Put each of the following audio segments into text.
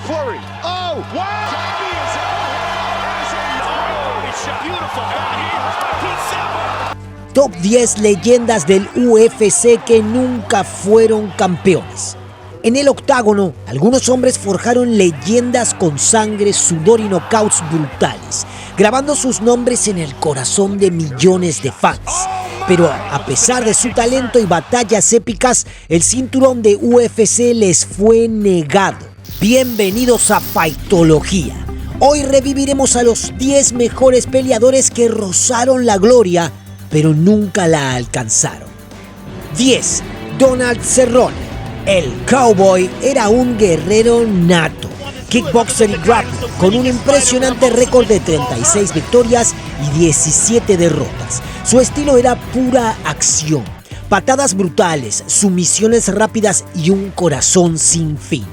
flurry. Oh, wow! Top 10 leyendas del UFC que nunca fueron campeones. En el octágono, algunos hombres forjaron leyendas con sangre, sudor y knockouts brutales, grabando sus nombres en el corazón de millones de fans. Pero a pesar de su talento y batallas épicas, el cinturón de UFC les fue negado. Bienvenidos a Fightología. Hoy reviviremos a los 10 mejores peleadores que rozaron la gloria, pero nunca la alcanzaron. 10. Donald Cerrone. El Cowboy era un guerrero nato, kickboxer y grappler, con un impresionante récord de 36 victorias y 17 derrotas. Su estilo era pura acción, patadas brutales, sumisiones rápidas y un corazón sin fin.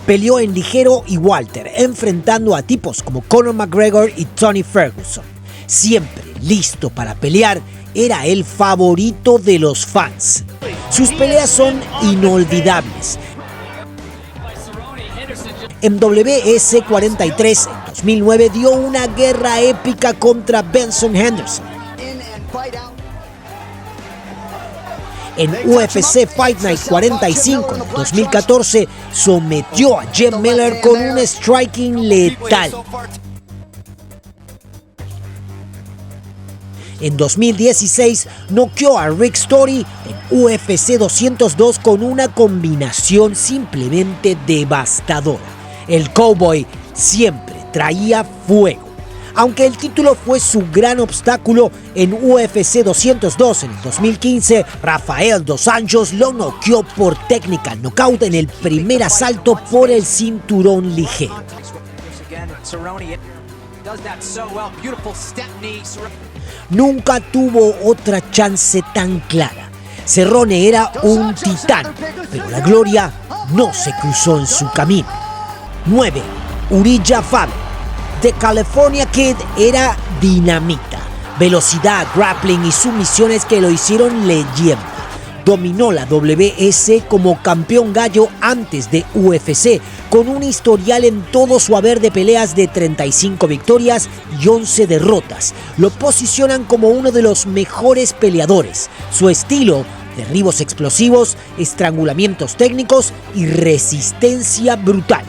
Peleó en ligero y welter, enfrentando a tipos como Conor McGregor y Tony Ferguson. Siempre listo para pelear, era el favorito de los fans. Sus peleas son inolvidables. En WS 43 en 2009 dio una guerra épica contra Benson Henderson. En UFC Fight Night 45 en 2014 sometió a Jim Miller con un striking letal. En 2016 noqueó a Rick Story en UFC 202 con una combinación simplemente devastadora. El Cowboy siempre traía fuego. Aunque el título fue su gran obstáculo, en UFC 202 en el 2015, Rafael dos Anjos lo noqueó por technical knockout en el primer asalto por el cinturón ligero. Nunca tuvo otra chance tan clara. Cerrone era un titán, pero la gloria no se cruzó en su camino. 9. Urijah Faber. The California Kid era dinamita. Velocidad, grappling y sumisiones que lo hicieron leyenda. Dominó la WS como campeón gallo antes de UFC, con un historial en todo su haber de peleas de 35 victorias y 11 derrotas. Lo posicionan como uno de los mejores peleadores. Su estilo, derribos explosivos, estrangulamientos técnicos y resistencia brutal.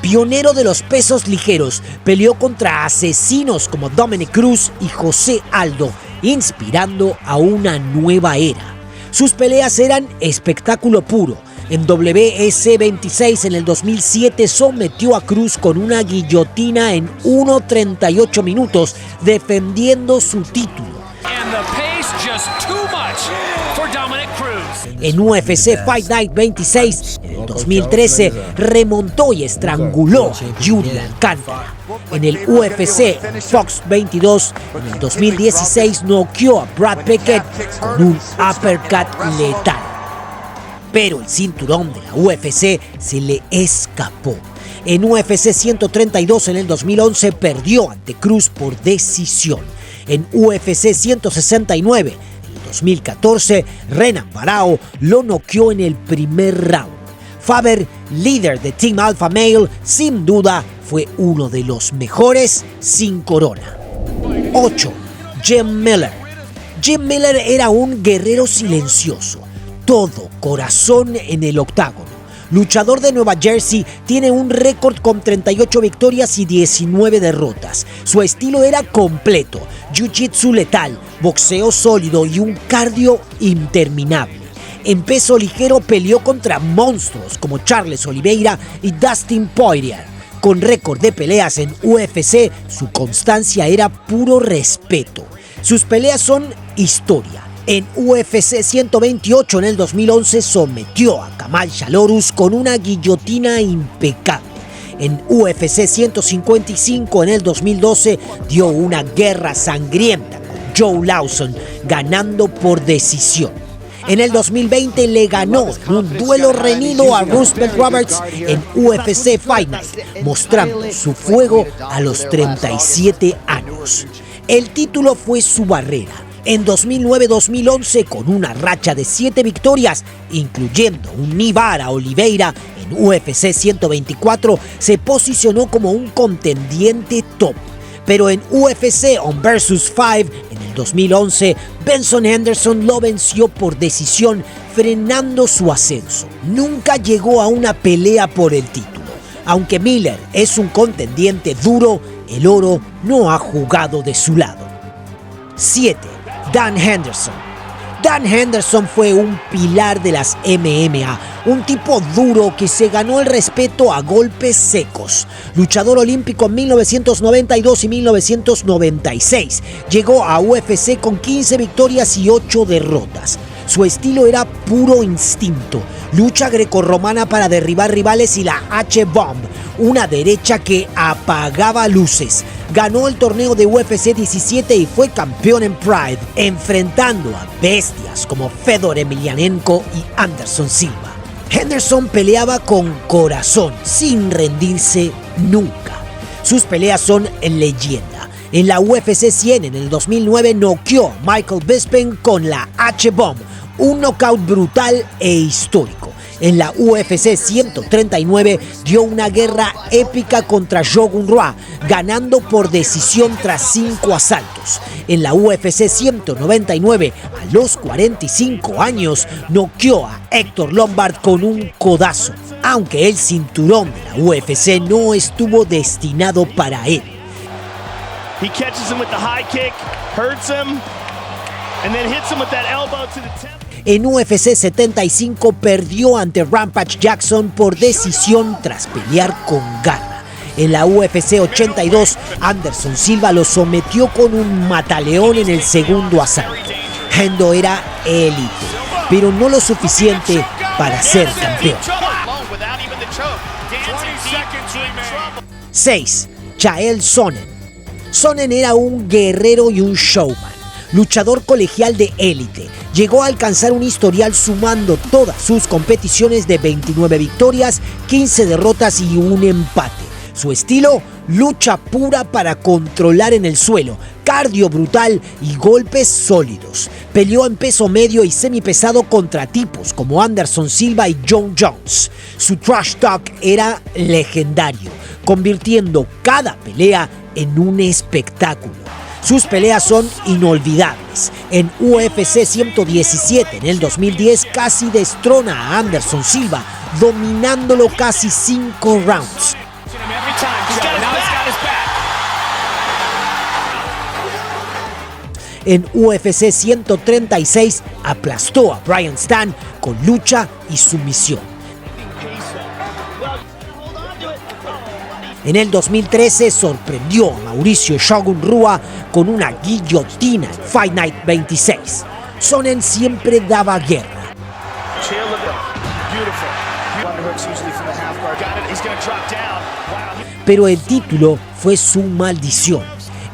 Pionero de los pesos ligeros, peleó contra asesinos como Dominick Cruz y José Aldo, inspirando a una nueva era. Sus peleas eran espectáculo puro. En WS 26 en el 2007 sometió a Cruz con una guillotina en 1:38 minutos, defendiendo su título. En UFC Fight Night 26 en el 2013 remontó y estranguló a Yuri Alcántara. En el UFC Fox 22 en el 2016 noqueó a Brad Pickett con un uppercut letal. Pero el cinturón de la UFC se le escapó. En UFC 132 en el 2011 perdió ante Cruz por decisión. En UFC 169 en el 2014 Renan Barão lo noqueó en el primer round. Faber, líder de Team Alpha Male, sin duda fue uno de los mejores sin corona. 8. Jim Miller. Jim Miller era un guerrero silencioso, todo corazón en el octágono. Luchador de Nueva Jersey, tiene un récord con 38 victorias y 19 derrotas. Su estilo era completo, jiu-jitsu letal, boxeo sólido y un cardio interminable. En peso ligero peleó contra monstruos como Charles Oliveira y Dustin Poirier. Con récord de peleas en UFC, su constancia era puro respeto. Sus peleas son historia. En UFC 128 en el 2011 sometió a Kamal Shalorus con una guillotina impecable. En UFC 155 en el 2012 dio una guerra sangrienta con Joe Lawson, ganando por decisión. En el 2020 le ganó en un duelo reñido a Roosevelt Roberts en UFC Fight Night, mostrando su fuego a los 37 años. El título fue su barrera. En 2009-2011, con una racha de 7 victorias, incluyendo un knee bar a Oliveira en UFC 124 se posicionó como un contendiente top. Pero en UFC On vs 5 en el 2011, Benson Henderson lo venció por decisión, frenando su ascenso. Nunca llegó a una pelea por el título. Aunque Miller es un contendiente duro, el oro no ha jugado de su lado. 7. Dan Henderson. Dan Henderson fue un pilar de las MMA, un tipo duro que se ganó el respeto a golpes secos. Luchador olímpico en 1992 y 1996, llegó a UFC con 15 victorias y 8 derrotas. Su estilo era puro instinto, lucha grecorromana para derribar rivales y la H-Bomb, una derecha que apagaba luces. Ganó el torneo de UFC 17 y fue campeón en Pride, enfrentando a bestias como Fedor Emelianenko y Anderson Silva. Henderson peleaba con corazón, sin rendirse nunca. Sus peleas son leyenda. En la UFC 100 en el 2009 noqueó a Michael Bisping con la H-Bomb, un knockout brutal e histórico. En la UFC 139 dio una guerra épica contra Shogun Rua, ganando por decisión tras 5 asaltos. En la UFC 199, a los 45 años, noqueó a Héctor Lombard con un codazo, aunque el cinturón de la UFC no estuvo destinado para él. He catches him with the high kick, hurts him, and then hits him with that elbow to the temple. En UFC 75 perdió ante Rampage Jackson por decisión tras pelear con garra. En la UFC 82, Anderson Silva lo sometió con un mataleón en el segundo asalto. Hendo era élite, pero no lo suficiente para ser campeón. 6. Chael Sonnen. Sonnen era un guerrero y un showman, luchador colegial de élite. Llegó a alcanzar un historial sumando todas sus competiciones de 29 victorias, 15 derrotas y un empate. Su estilo, lucha pura para controlar en el suelo, cardio brutal y golpes sólidos. Peleó en peso medio y semipesado contra tipos como Anderson Silva y Jon Jones. Su trash talk era legendario, convirtiendo cada pelea en un espectáculo. Sus peleas son inolvidables. En UFC 117 en el 2010 casi destrona a Anderson Silva, dominándolo casi 5 rounds. En UFC 136 aplastó a Brian Stann con lucha y sumisión. En el 2013 sorprendió a Mauricio Shogun Rua con una guillotina en Fight Night 26. Sonnen siempre daba guerra. Pero el título fue su maldición.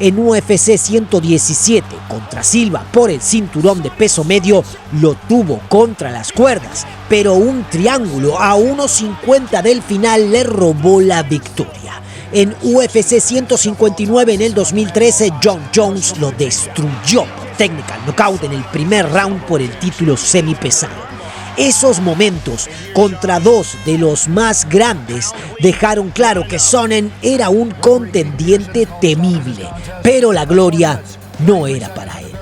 En UFC 117 contra Silva por el cinturón de peso medio lo tuvo contra las cuerdas, pero un triángulo a 1.50 del final le robó la victoria. En UFC 159 en el 2013, Jon Jones lo destruyó por technical knockout en el primer round por el título semipesado. Esos momentos contra dos de los más grandes dejaron claro que Sonnen era un contendiente temible, pero la gloria no era para él.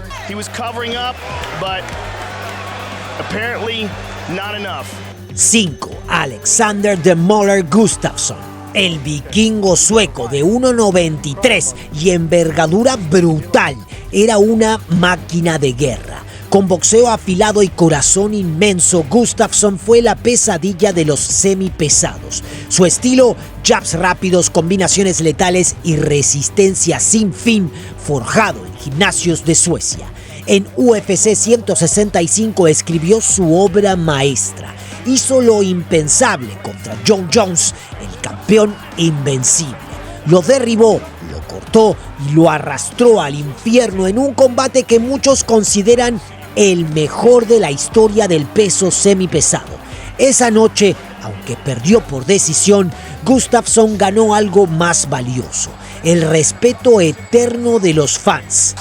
5. Alexander the Mauler Gustafsson. El vikingo sueco de 1.93 y envergadura brutal era una máquina de guerra. Con boxeo afilado y corazón inmenso, Gustafsson fue la pesadilla de los semipesados. Su estilo, jabs rápidos, combinaciones letales y resistencia sin fin, forjado en gimnasios de Suecia. En UFC 165 escribió su obra maestra. Hizo lo impensable contra Jon Jones, el campeón invencible. Lo derribó, lo cortó y lo arrastró al infierno en un combate que muchos consideran el mejor de la historia del peso semipesado. Esa noche, aunque perdió por decisión, Gustafsson ganó algo más valioso: el respeto eterno de los fans.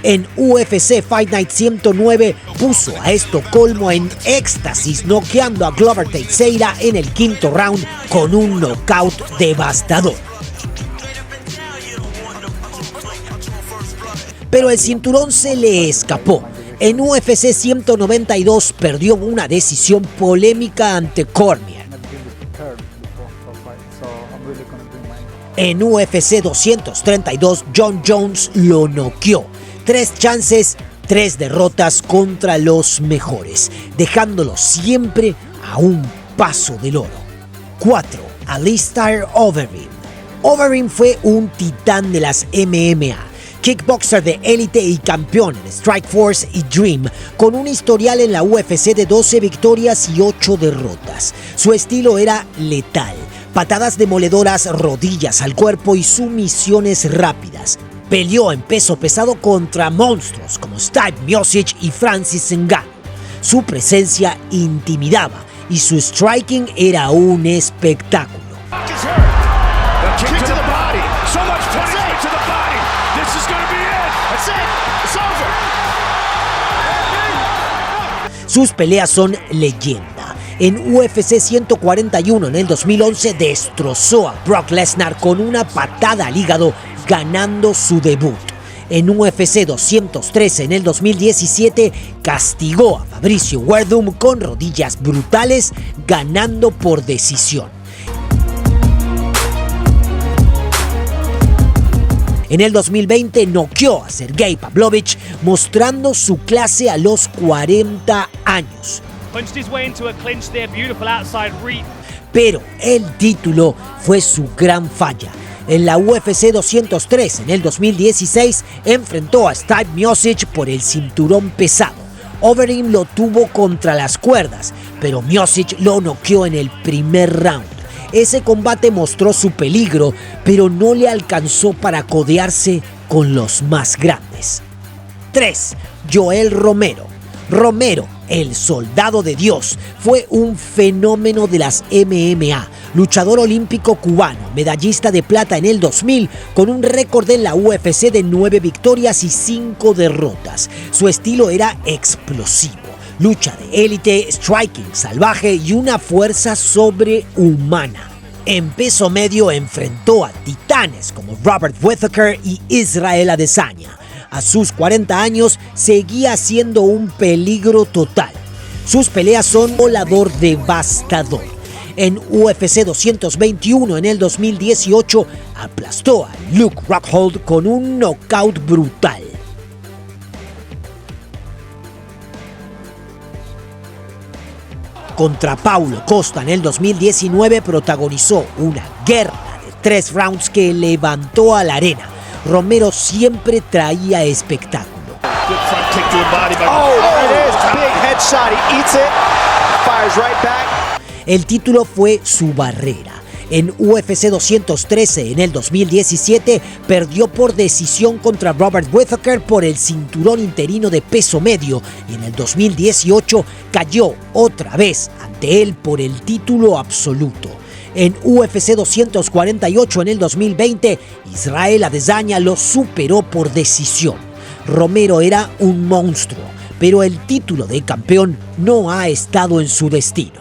En UFC Fight Night 109 puso a Estocolmo en éxtasis, noqueando a Glover Teixeira en el quinto round con un knockout devastador. Pero el cinturón se le escapó. En UFC 192 perdió una decisión polémica ante Cormier. En UFC 232, Jon Jones lo noqueó. 3 chances, 3 derrotas contra los mejores, dejándolo siempre a un paso del oro. 4. Alistair Overeem. Overeem fue un titán de las MMA, kickboxer de élite y campeón en Strikeforce y Dream, con un historial en la UFC de 12 victorias y 8 derrotas. Su estilo era letal, patadas demoledoras, rodillas al cuerpo y sumisiones rápidas. Peleó en peso pesado contra monstruos como Stipe Miocic y Francis Ngannou. Su presencia intimidaba y su striking era un espectáculo. Sus peleas son leyenda. En UFC 141 en el 2011 destrozó a Brock Lesnar con una patada al hígado, ganando su debut. En UFC 213 en el 2017 castigó a Fabricio Werdum con rodillas brutales, ganando por decisión. En el 2020 noqueó a Sergey Pavlovich, mostrando su clase a los 40 años. Pero el título fue su gran falla. En la UFC 203 en el 2016 enfrentó a Stipe Miocic por el cinturón pesado. Overeem lo tuvo contra las cuerdas, pero Miocic lo noqueó en el primer round. Ese combate mostró su peligro, pero no le alcanzó para codearse con los más grandes. 3. Yoel Romero. Romero, el soldado de Dios, fue un fenómeno de las MMA, luchador olímpico cubano, medallista de plata en el 2000, con un récord en la UFC de 9 victorias y 5 derrotas. Su estilo era explosivo, lucha de élite, striking salvaje y una fuerza sobrehumana. En peso medio enfrentó a titanes como Robert Whittaker y Israel Adesanya. A sus 40 años seguía siendo un peligro total. Sus peleas son volador devastador. En UFC 221 en el 2018 aplastó a Luke Rockhold con un knockout brutal. Contra Paulo Costa en el 2019 protagonizó una guerra de 3 rounds que levantó a la arena. Romero siempre traía espectáculo. El título fue su barrera. En UFC 213 en el 2017 perdió por decisión contra Robert Whittaker por el cinturón interino de peso medio y en el 2018 cayó otra vez ante él por el título absoluto. En UFC 248 en el 2020, Israel Adesanya lo superó por decisión. Romero era un monstruo, pero el título de campeón no ha estado en su destino.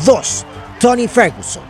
2. Tony Ferguson.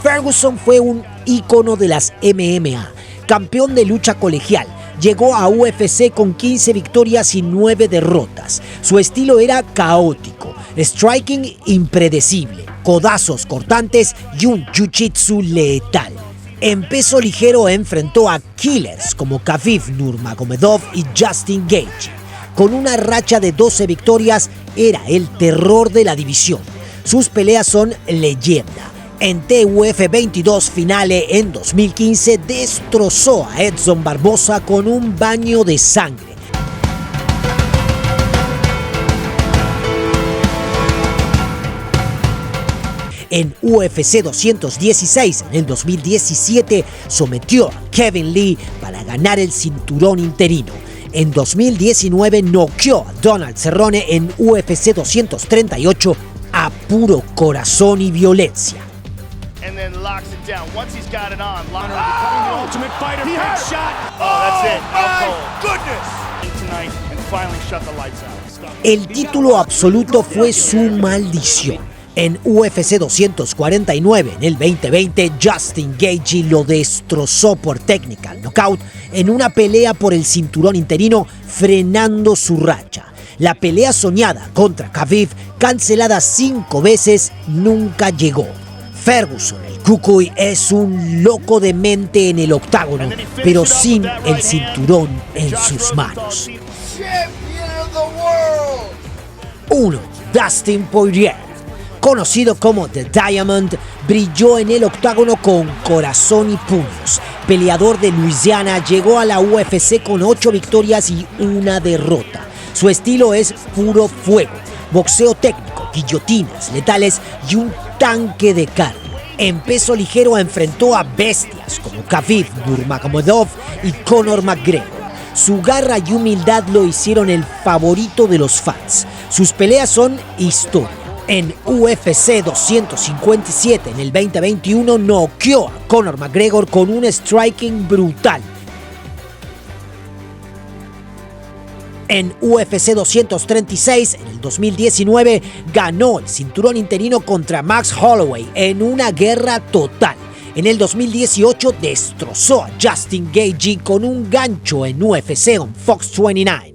Ferguson fue un ícono de las MMA, campeón de lucha colegial. Llegó a UFC con 15 victorias y 9 derrotas. Su estilo era caótico, striking impredecible, codazos cortantes y un jiu-jitsu letal. En peso ligero enfrentó a killers como Khabib Nurmagomedov y Justin Gaethje. Con una racha de 12 victorias, era el terror de la división. Sus peleas son leyenda. En TUF 22 Finale en 2015 destrozó a Edson Barbosa con un baño de sangre. En UFC 216 en el 2017 sometió a Kevin Lee para ganar el cinturón interino. En 2019 noqueó a Donald Cerrone en UFC 238 a puro corazón y violencia. and then locks it down. Once he's got it on, becoming the Ultimate Fighter, big shot. Oh, that's it. My goodness. Tonight and finally shut the lights out. El título absoluto fue su maldición. En UFC 249 en el 2020, Justin Gaethje lo destrozó por technical knockout en una pelea por el cinturón interino, frenando su racha. La pelea soñada contra Khabib, cancelada 5 veces, nunca llegó. Ferguson, el Cucuy, es un loco de mente en el octágono, pero sin el cinturón en sus manos. 1. Dustin Poirier, conocido como The Diamond, brilló en el octágono con corazón y puños. Peleador de Louisiana, llegó a la UFC con 8 victorias y 1 derrota. Su estilo es puro fuego, boxeo técnico, guillotinas letales y un tanque de carne. En peso ligero enfrentó a bestias como Khabib Nurmagomedov y Conor McGregor. Su garra y humildad lo hicieron el favorito de los fans. Sus peleas son historia. En UFC 257 en el 2021 noqueó a Conor McGregor con un striking brutal. En UFC 236 en el 2019 ganó el cinturón interino contra Max Holloway en una guerra total. En el 2018 destrozó a Justin Gaethje con un gancho en UFC on Fox 29.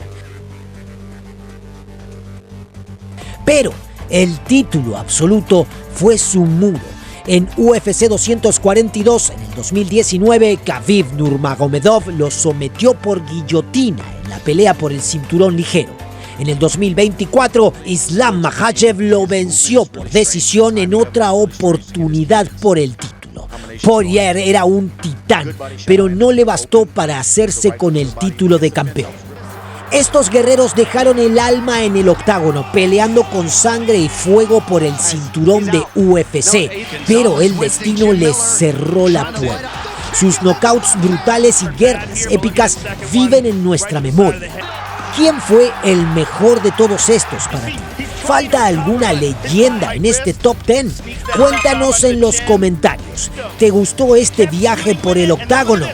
Pero el título absoluto fue su muro. En UFC 242 en el 2019, Khabib Nurmagomedov lo sometió por guillotina en la pelea por el cinturón ligero. En el 2024, Islam Makhachev lo venció por decisión en otra oportunidad por el título. Poirier era un titán, pero no le bastó para hacerse con el título de campeón. Estos guerreros dejaron el alma en el octágono, peleando con sangre y fuego por el cinturón de UFC, pero el destino les cerró la puerta. Sus knockouts brutales y guerras épicas viven en nuestra memoria. ¿Quién fue el mejor de todos estos para ti? ¿Falta alguna leyenda en este top 10? Cuéntanos en los comentarios. ¿Te gustó este viaje por el octágono?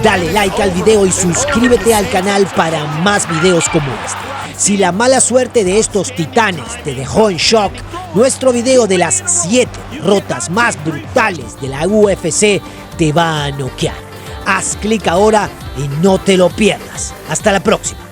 Dale like al video y suscríbete al canal para más videos como este. Si la mala suerte de estos titanes te dejó en shock, nuestro video de las 7 derrotas más brutales de la UFC te va a noquear. Haz clic ahora y no te lo pierdas. Hasta la próxima.